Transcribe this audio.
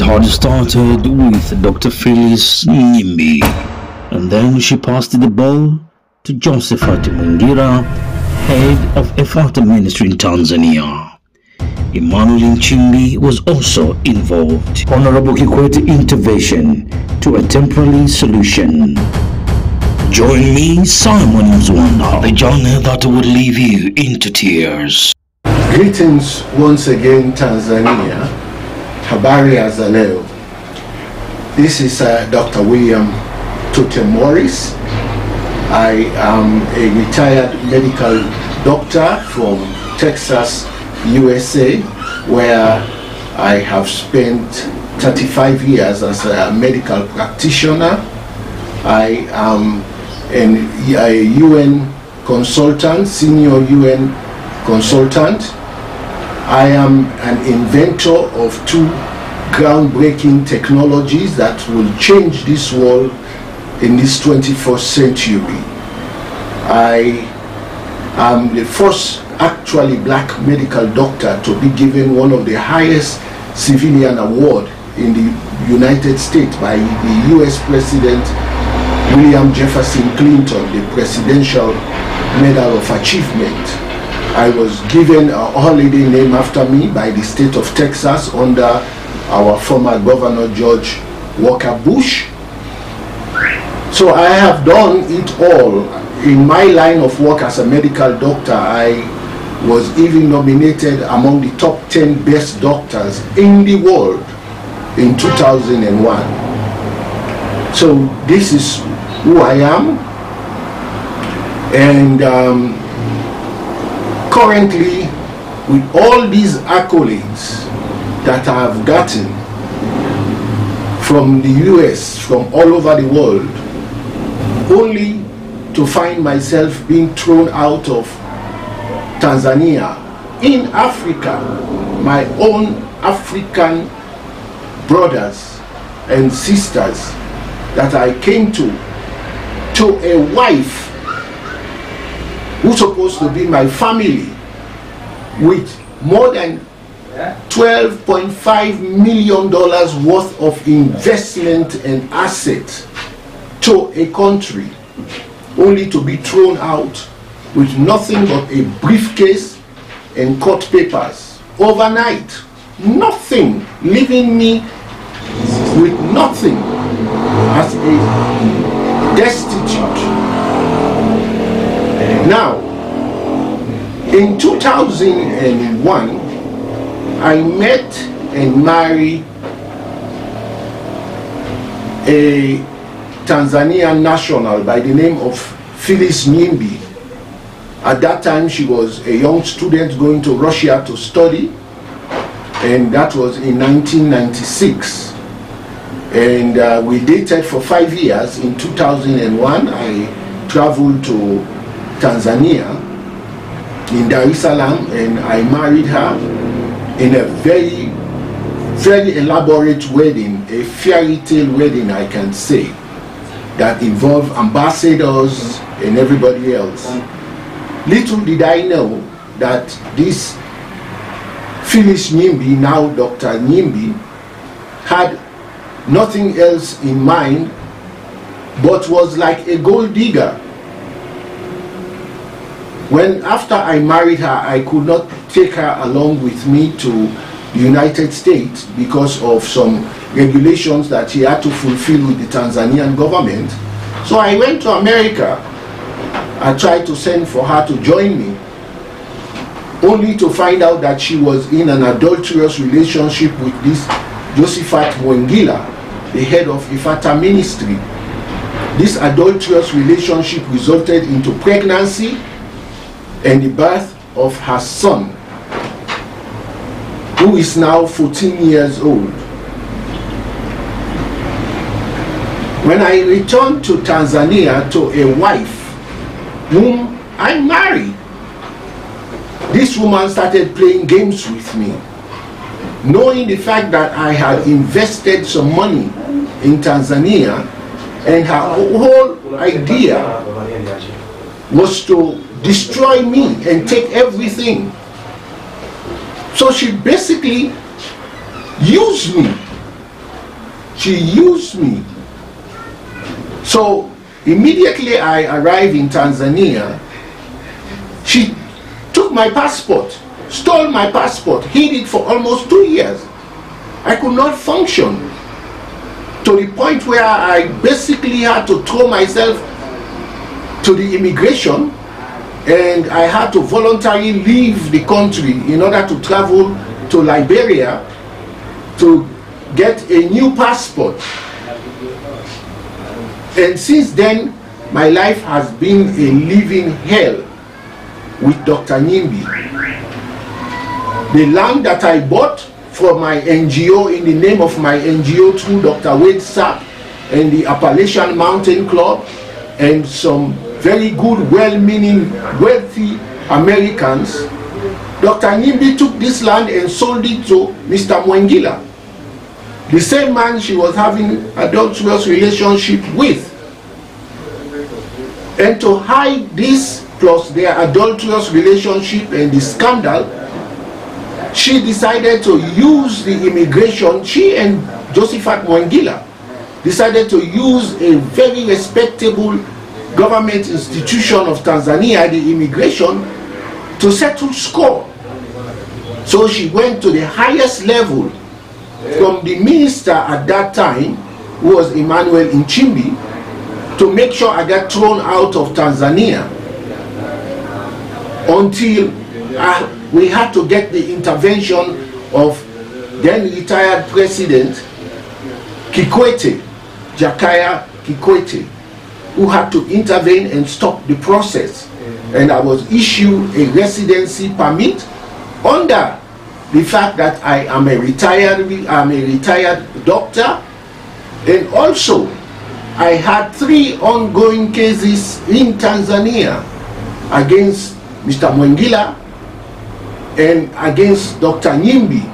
had started with Dr. Phyllis Nyimbi, and then she passed the ball to Josephat Mwingira, head of Efata Ministry in Tanzania. Emmanuel Nchimbi was also involved. Honorable Kikwete intervention to a temporary solution. Join me, Simon Mzwanda, the journey that will leave you into tears. Greetings once again, Tanzania. Habari za leo. This is Dr. William Tute Morris. I am a retired medical doctor from Texas, USA, where I have spent 35 years as a medical practitioner. I am a UN consultant, senior UN consultant. I am an inventor of two groundbreaking technologies that will change this world in this 21st century. I am the first actually black medical doctor to be given one of the highest civilian award in the United States by the US President William Jefferson Clinton, the Presidential Medal of Achievement. I was given a holiday named after me by the state of Texas under our former Governor George Walker Bush. So I have done it all. In my line of work as a medical doctor, I was even nominated among the top 10 best doctors in the world in 2001. So this is who I am, and currently, with all these accolades that I have gotten from the US, from all over the world, only to find myself being thrown out of Tanzania, in Africa, my own African brothers and sisters that I came to a wife who's supposed to be my family, with more than $12.5 million worth of investment and assets, to a country only to be thrown out with nothing but a briefcase and court papers overnight. Nothing, leaving me with nothing as a destitute. Now, in 2001, I met and married a Tanzanian national by the name of Phyllis Nyimbi. At that time, she was a young student going to Russia to study, and that was in 1996. And we dated for 5 years. In 2001, I traveled to Tanzania, in Dar es Salaam, and I married her in a very, very elaborate wedding, a fairy tale wedding, I can say, that involved ambassadors and everybody else. Little did I know that this Phyllis Nyimbi, now Dr. Nyimbi, had nothing else in mind but was like a gold digger. When after I married her, I could not take her along with me to the United States because of some regulations that she had to fulfill with the Tanzanian government. So I went to America. I tried to send for her to join me, only to find out that she was in an adulterous relationship with this Josephat Mwingira, the head of Efata Ministry. This adulterous relationship resulted into pregnancy and the birth of her son, who is now 14 years old. When I returned to Tanzania to a wife whom I married, this woman started playing games with me, knowing the fact that I had invested some money in Tanzania, and her whole idea was to destroy me and take everything. So she basically used me She used me. So immediately I arrived in Tanzania, she took my passport, stole my passport, hid it for almost 2 years. I could not function, to the point where I basically had to throw myself to the immigration, and I had to voluntarily leave the country in order to travel to Liberia to get a new passport. And since then, my life has been a living hell with Dr. Nyimbi. The land that I bought for my NGO, in the name of my NGO, through Dr. Wade Sapp and the Appalachian Mountain Club and some very good, well-meaning, wealthy Americans, Dr. Nyimbi took this land and sold it to Mr. Mwengila, the same man she was having adulterous relationship with. And to hide this, plus their adulterous relationship and the scandal, she decided to use the immigration. She and Josephat Mwengila decided to use a very respectable government institution of Tanzania, the immigration, to settle score. So she went to the highest level, from the minister at that time, who was Emmanuel Nchimbi, to make sure I got thrown out of Tanzania, until we had to get the intervention of then retired President Kikwete, Jakaya Kikwete, who had to intervene and stop the process. And I was issued a residency permit under the fact that I am a retired doctor, and also I had 3 ongoing cases in Tanzania against Mr. Mwengila and against Dr. Nyimbi.